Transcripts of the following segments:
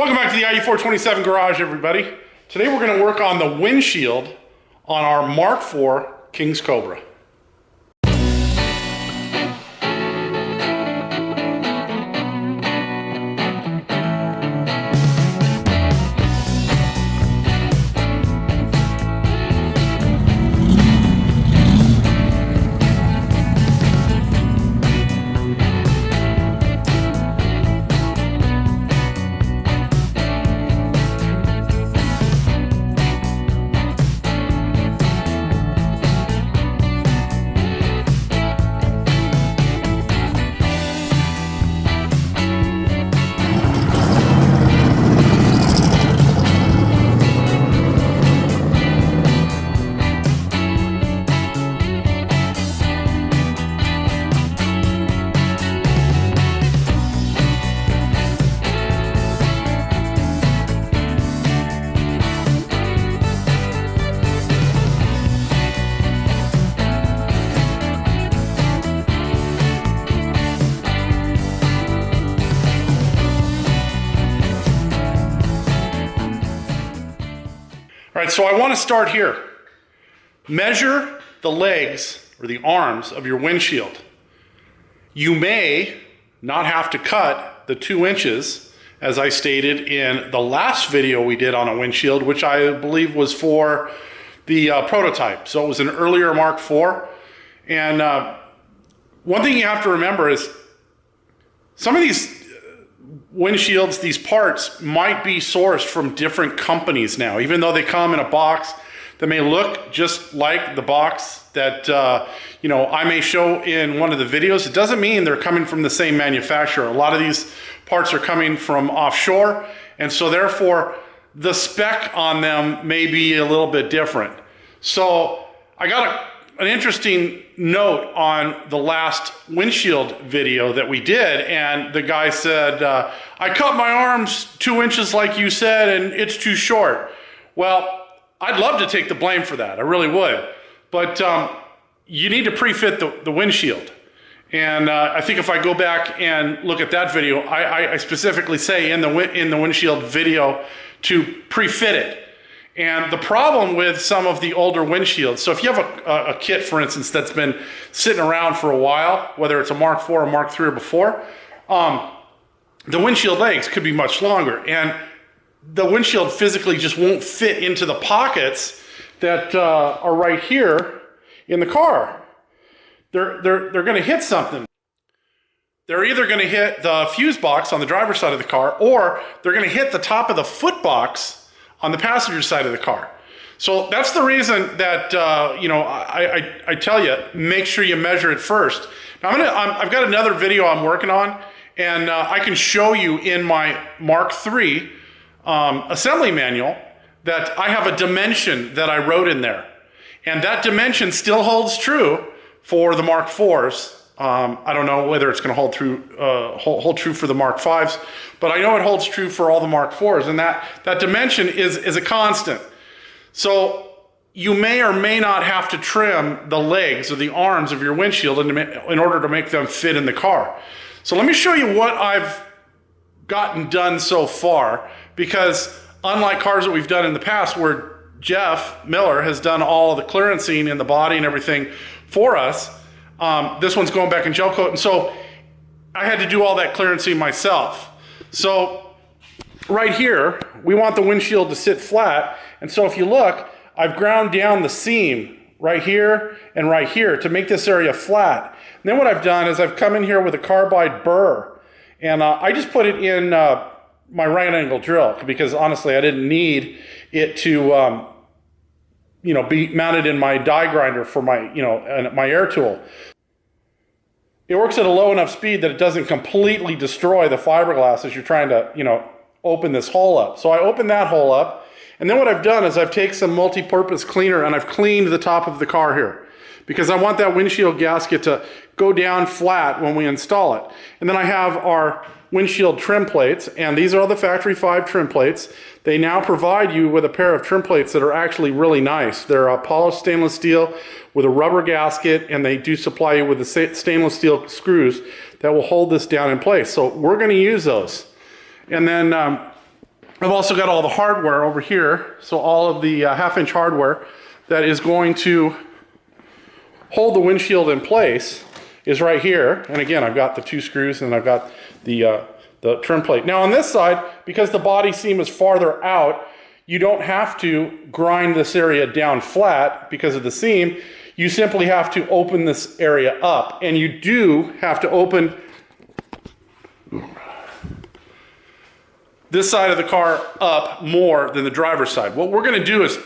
Welcome back to the IU427 garage, everybody. Today we're going to work on the windshield on our Mark IV King's Cobra. All right, so I want to start here. Measure the legs or the arms of your windshield. You may not have to cut the 2 inches, as I stated in the last video we did on a windshield, which I believe was for the prototype. So it was an earlier Mark IV. And one thing you have to remember is some of these windshields, these parts might be sourced from different companies now, even though they come in a box that may look just like the box that I may show in one of the videos. It doesn't mean they're coming from the same manufacturer. A lot of these parts are coming from offshore, and so therefore the spec on them may be a little bit different. So I got an interesting note on the last windshield video that we did, and the guy said, I cut my arms 2 inches like you said, and it's too short. Well, I'd love to take the blame for that. I really would. But you need to pre-fit the windshield. And I think if I go back and look at that video, I specifically say in the windshield video to pre-fit it. And the problem with some of the older windshields, so if you have a kit, for instance, that's been sitting around for a while, whether it's a Mark IV or Mark III or before, the windshield legs could be much longer. And the windshield physically just won't fit into the pockets that are right here in the car. They're going to hit something. They're either going to hit the fuse box on the driver's side of the car, or they're going to hit the top of the foot box on the passenger side of the car. So that's the reason that I tell you, make sure you measure it first. Now I've got another video I'm working on, and I can show you in my Mark III assembly manual that I have a dimension that I wrote in there, and that dimension still holds true for the Mark IVs. I don't know whether it's going to hold true for the Mark Vs, but I know it holds true for all the Mark IVs, and that dimension is a constant. So you may or may not have to trim the legs or the arms of your windshield in order to make them fit in the car. So let me show you what I've gotten done so far, because unlike cars that we've done in the past where Jeff Miller has done all of the clearancing in the body and everything for us, this one's going back in gel coat, and so I had to do all that clearancing myself. So right here, we want the windshield to sit flat, and so if you look, I've ground down the seam right here and right here to make this area flat. And then what I've done is I've come in here with a carbide burr, and I just put it in my right angle drill, because honestly I didn't need it to be mounted in my die grinder for my my air tool. It works at a low enough speed that it doesn't completely destroy the fiberglass as you're trying to open this hole up. So I opened that hole up, and then what I've done is I've taken some multi-purpose cleaner and I've cleaned the top of the car here, because I want that windshield gasket to go down flat when we install it. And then I have our windshield trim plates, and these are all the factory 5 trim plates. They now provide you with a pair of trim plates that are actually really nice. They're polished stainless steel with a rubber gasket, and they do supply you with the stainless steel screws that will hold this down in place. So we're going to use those. And then I've also got all the hardware over here. So all of the half-inch hardware that is going to hold the windshield in place is right here. And again, I've got the 2 screws and I've got the trim plate. Now on this side, because the body seam is farther out, you don't have to grind this area down flat because of the seam. You simply have to open this area up, and you do have to open this side of the car up more than the driver's side. What we're gonna do is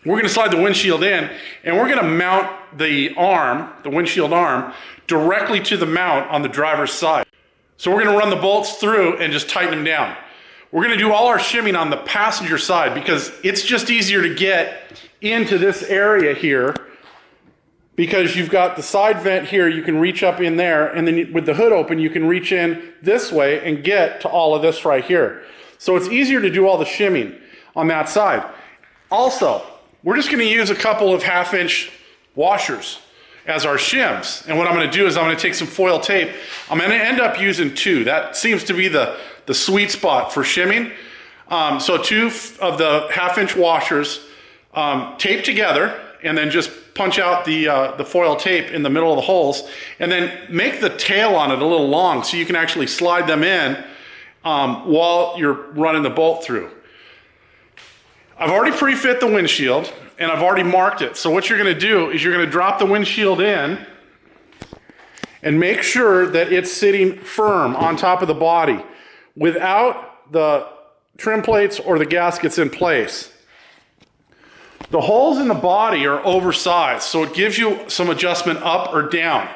we're gonna slide the windshield in, and we're gonna mount the arm, the windshield arm, directly to the mount on the driver's side. So we're gonna run the bolts through and just tighten them down. We're gonna do all our shimming on the passenger side because it's just easier to get into this area here because you've got the side vent here, you can reach up in there, and then with the hood open, you can reach in this way and get to all of this right here. So it's easier to do all the shimming on that side. Also, we're just gonna use a couple of half-inch washers as our shims. And what I'm gonna do is I'm gonna take some foil tape. I'm gonna end up using 2. That seems to be the sweet spot for shimming. So 2 of the half-inch washers taped together, and then just punch out the foil tape in the middle of the holes, and then make the tail on it a little long so you can actually slide them in while you're running the bolt through. I've already pre-fit the windshield, and I've already marked it. So what you're gonna do is you're gonna drop the windshield in and make sure that it's sitting firm on top of the body without the trim plates or the gaskets in place. The holes in the body are oversized, so it gives you some adjustment up or down.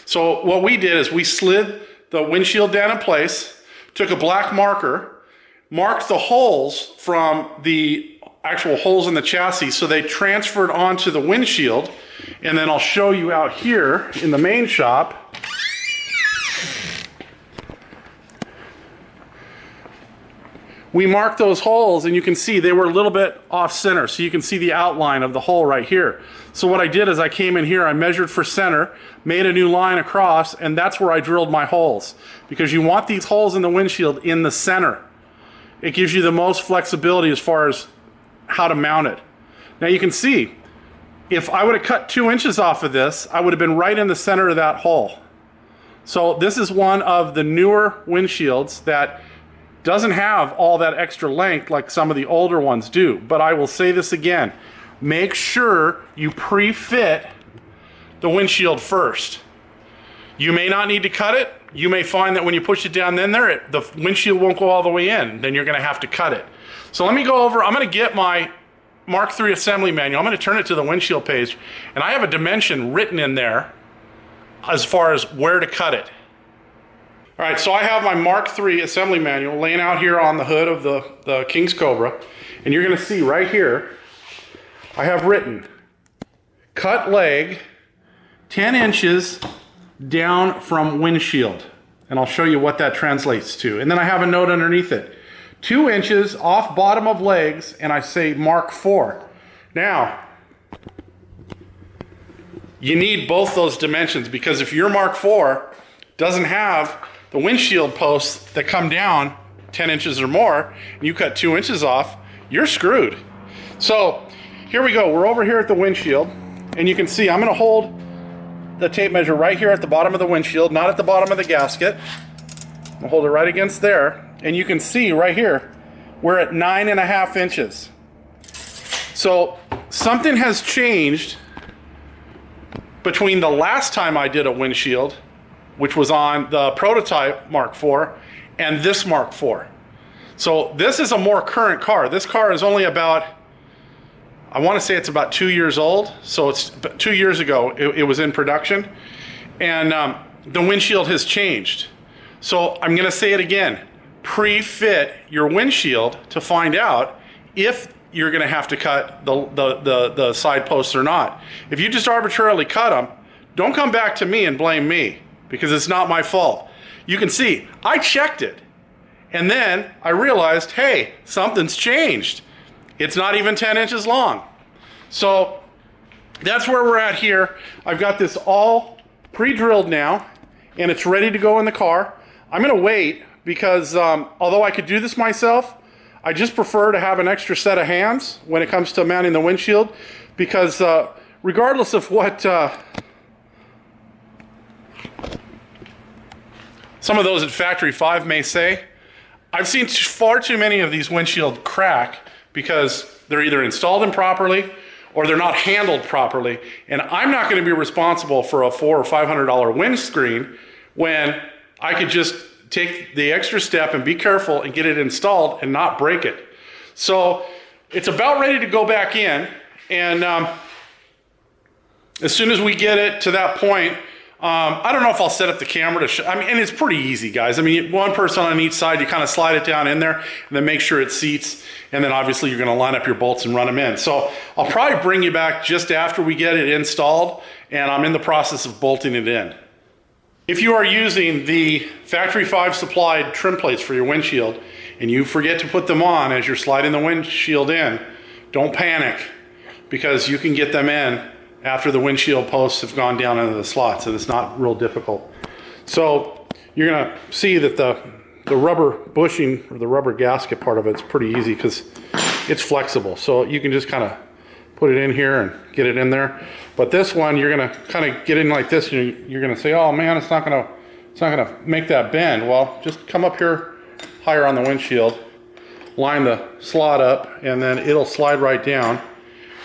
So what we did is we slid the windshield down in place, took a black marker, marked the holes from the actual holes in the chassis so they transferred onto the windshield, and then I'll show you out here in the main shop. We marked those holes, and you can see they were a little bit off center, so you can see the outline of the hole right here. So what I did is I came in here, I measured for center, made a new line across, and that's where I drilled my holes. Because you want these holes in the windshield in the center. It gives you the most flexibility as far as how to mount it. Now you can see, if I would have cut 2 inches off of this, I would have been right in the center of that hole. So this is one of the newer windshields that doesn't have all that extra length like some of the older ones do. But I will say this again, make sure you pre-fit the windshield first. You may not need to cut it. You may find that when you push it down in there, the windshield won't go all the way in. Then you're gonna have to cut it. So let me go over, I'm gonna get my Mark III assembly manual. I'm gonna turn it to the windshield page, and I have a dimension written in there as far as where to cut it. All right, so I have my Mark III assembly manual laying out here on the hood of the King's Cobra, and you're gonna see right here, I have written, cut leg 10 inches down from windshield. And I'll show you what that translates to. And then I have a note underneath it. 2 inches off bottom of legs, and I say Mark IV. Now, you need both those dimensions, because if your Mark IV doesn't have the windshield posts that come down 10 inches or more, and you cut 2 inches off, you're screwed. So here we go. We're over here at the windshield, and you can see I'm gonna hold the tape measure right here at the bottom of the windshield, not at the bottom of the gasket. I'll hold it right against there, and you can see right here, we're at 9.5 inches. So something has changed between the last time I did a windshield, which was on the prototype Mark IV, and this Mark IV. So this is a more current car. This car is only about, I want to say it's about 2 years old. So it's 2 years ago it was in production, and the windshield has changed. So I'm going to say it again, pre-fit your windshield to find out if you're going to have to cut the side posts or not. If you just arbitrarily cut them, don't come back to me and blame me, because it's not my fault. You can see, I checked it, and then I realized, hey, something's changed. It's not even 10 inches long. So that's where we're at here. I've got this all pre-drilled now, and it's ready to go in the car. I'm gonna wait because although I could do this myself, I just prefer to have an extra set of hands when it comes to mounting the windshield, because regardless of what some of those at Factory 5 may say, I've seen far too many of these windshield crack because they're either installed improperly or they're not handled properly. And I'm not going to be responsible for a $400 or $500 windscreen when I could just take the extra step and be careful and get it installed and not break it. So it's about ready to go back in. And as soon as we get it to that point, I don't know if I'll set up the camera to show. I mean, and it's pretty easy, guys. I mean, one person on each side, you kind of slide it down in there and then make sure it seats. And then obviously you're going to line up your bolts and run them in. So I'll probably bring you back just after we get it installed and I'm in the process of bolting it in. If you are using the Factory 5 supplied trim plates for your windshield and you forget to put them on as you're sliding the windshield in, don't panic, because you can get them in after the windshield posts have gone down into the slots, and it's not real difficult. So you're gonna see that the rubber bushing, or the rubber gasket part of it's pretty easy because it's flexible. So you can just kind of put it in here and get it in there. But this one, you're gonna kind of get in like this, and you're gonna say, oh man, it's not gonna make that bend. Well, just come up here higher on the windshield, line the slot up, and then it'll slide right down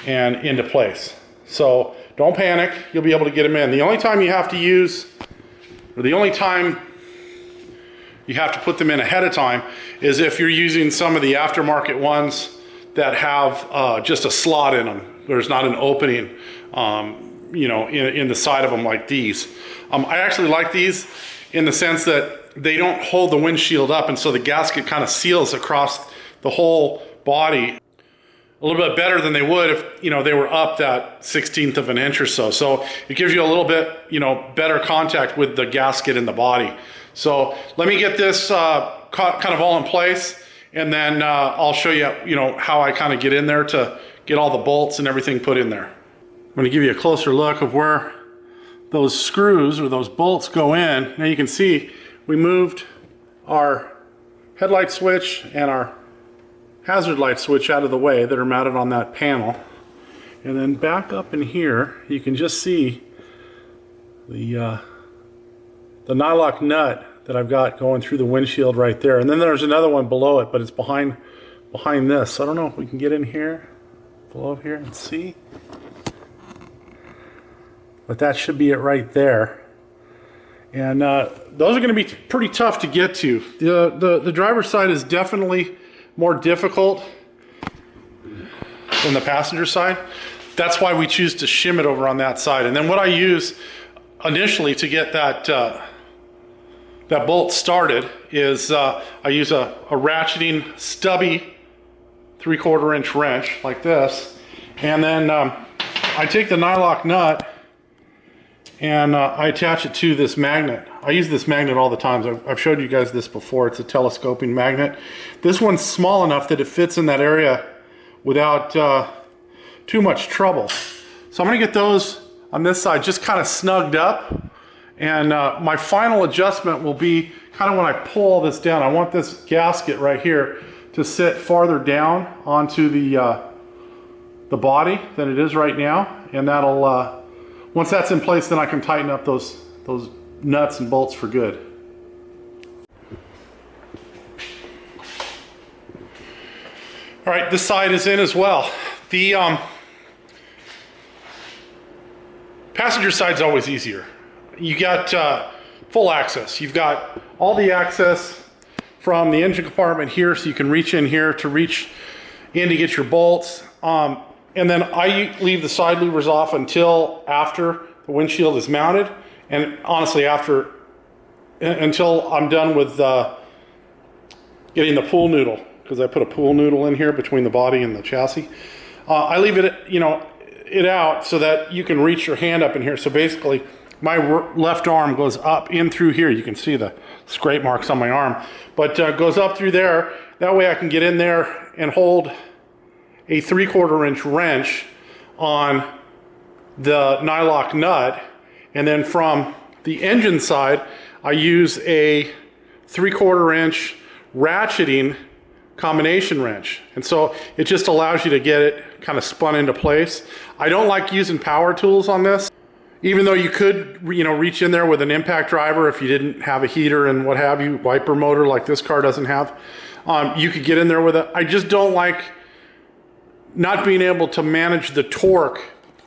and into place. So don't panic, you'll be able to get them in. The only time you have to use, or the only time you have to put them in ahead of time is if you're using some of the aftermarket ones that have just a slot in them. There's not an opening, you know, in the side of them like these. I actually like these in the sense that they don't hold the windshield up, and so the gasket kind of seals across the whole body a little bit better than they would if, you know, they were up that 1/16 of an inch or so. So it gives you a little bit, you know, better contact with the gasket in the body. So let me get this kind of all in place, and then I'll show you, you know, how I kind of get in there to get all the bolts and everything put in there. I'm going to give you a closer look of where those screws or those bolts go in. Now you can see we moved our headlight switch and our hazard light switch out of the way that are mounted on that panel. And then back up in here, you can just see the nylock nut that I've got going through the windshield right there. And then there's another one below it, but it's behind this. So I don't know if we can get in here, below here and see. But that should be it right there. And those are going to be pretty tough to get to. The driver's side is definitely more difficult than the passenger side. That's why we choose to shim it over on that side. And then what I use initially to get that that bolt started is I use a ratcheting stubby 3/4 inch wrench like this, and then I take the nylock nut and I attach it to this magnet. I use this magnet all the time. I've showed you guys this before. It's a telescoping magnet. This one's small enough that it fits in that area without too much trouble. So I'm gonna get those on this side just kind of snugged up. And my final adjustment will be kind of when I pull all this down. I want this gasket right here to sit farther down onto the body than it is right now. And that'll, once that's in place, then I can tighten up those nuts and bolts for good. All right, this side is in as well. The passenger side's always easier. You got full access. You've got all the access from the engine compartment here, so you can reach in here to reach in to get your bolts. And then I leave the side louvers off until after the windshield is mounted, and honestly until I'm done with getting the pool noodle, because I put a pool noodle in here between the body and the chassis. I leave it, you know, it out so that you can reach your hand up in here. So basically my left arm goes up in through here. You can see the scrape marks on my arm, but goes up through there. That way I can get in there and hold a 3/4 inch wrench on the nylock nut. And then from the engine side, I use a 3/4 inch ratcheting combination wrench. And so it just allows you to get it kind of spun into place. I don't like using power tools on this, even though you could, reach in there with an impact driver if you didn't have a heater and what have you, wiper motor like this car doesn't have. You could get in there with it. I just don't like not being able to manage the torque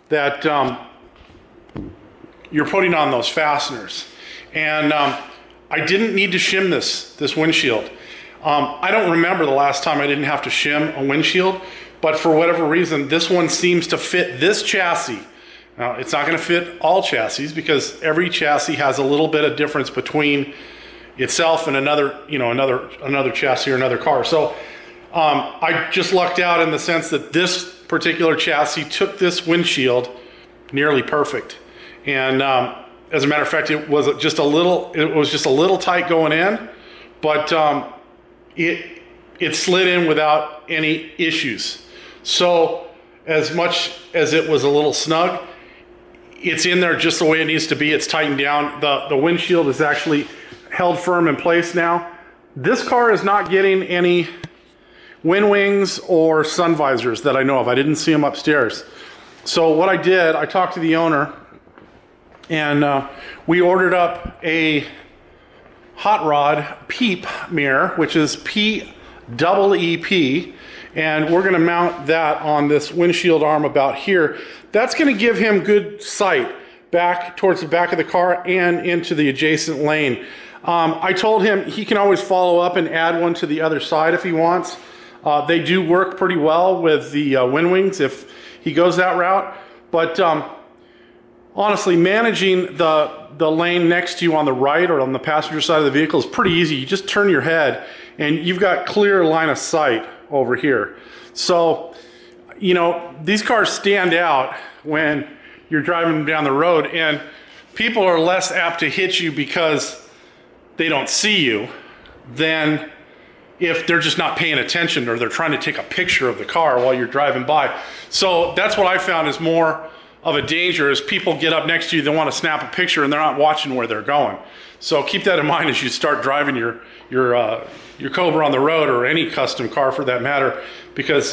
that you're putting on those fasteners. And I didn't need to shim this windshield. I don't remember the last time I didn't have to shim a windshield, but for whatever reason, this one seems to fit this chassis. Now, it's not going to fit all chassis because every chassis has a little bit of difference between itself and another chassis or another car. So I just lucked out in the sense that this particular chassis took this windshield nearly perfect. And as a matter of fact, it was just a little tight going in, but it slid in without any issues. So as much as it was a little snug, it's in there just the way it needs to be. It's tightened down. The windshield is actually held firm in place now. This car is not getting any wind wings or sun visors that I know of. I didn't see them upstairs. So what I did, I talked to the owner, and we ordered up a hot rod PEEP mirror, which is PEEP, and we're going to mount that on this windshield arm about here. That's going to give him good sight back towards the back of the car and into the adjacent lane. I told him he can always follow up and add one to the other side if he wants. They do work pretty well with the wind wings if he goes that route, but honestly, managing the lane next to you on the right or on the passenger side of the vehicle is pretty easy. You just turn your head and you've got clear line of sight over here. So, these cars stand out when you're driving down the road, and people are less apt to hit you because they don't see you than if they're just not paying attention or they're trying to take a picture of the car while you're driving by. So that's what I found is more of a danger, is people get up next to you, they want to snap a picture and they're not watching where they're going. So keep that in mind as you start driving your Cobra on the road, or any custom car for that matter, because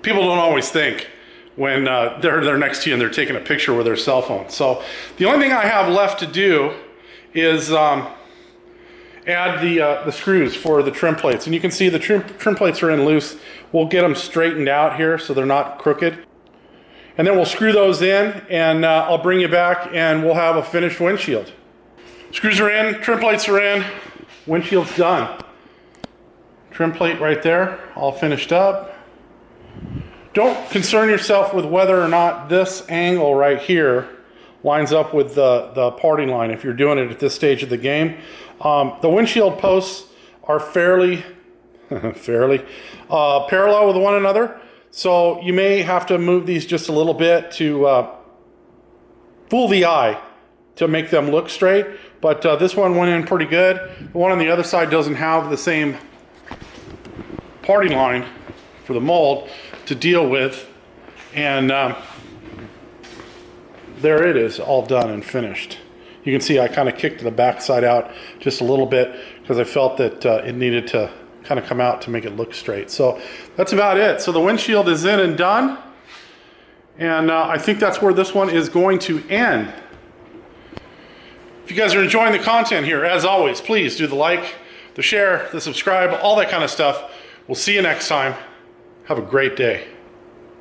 people don't always think when they're next to you and they're taking a picture with their cell phone. So the only thing I have left to do is add the screws for the trim plates. And you can see the trim plates are in loose. We'll get them straightened out here so they're not crooked. And then we'll screw those in, and I'll bring you back and we'll have a finished windshield. Screws are in, trim plates are in, windshield's done. Trim plate right there, all finished up. Don't concern yourself with whether or not this angle right here lines up with the parting line if you're doing it at this stage of the game. The windshield posts are fairly parallel with one another. So you may have to move these just a little bit to fool the eye to make them look straight. But this one went in pretty good. The one on the other side doesn't have the same parting line for the mold to deal with. And there it is, all done and finished. You can see I kind of kicked the back side out just a little bit because I felt that it needed to kind of come out to make it look straight. So that's about it. So the windshield is in and done, and I think that's where this one is going to end. If you guys are enjoying the content here, as always, please do the like, the share, the subscribe, all that kind of stuff. We'll see you next time. Have a great day.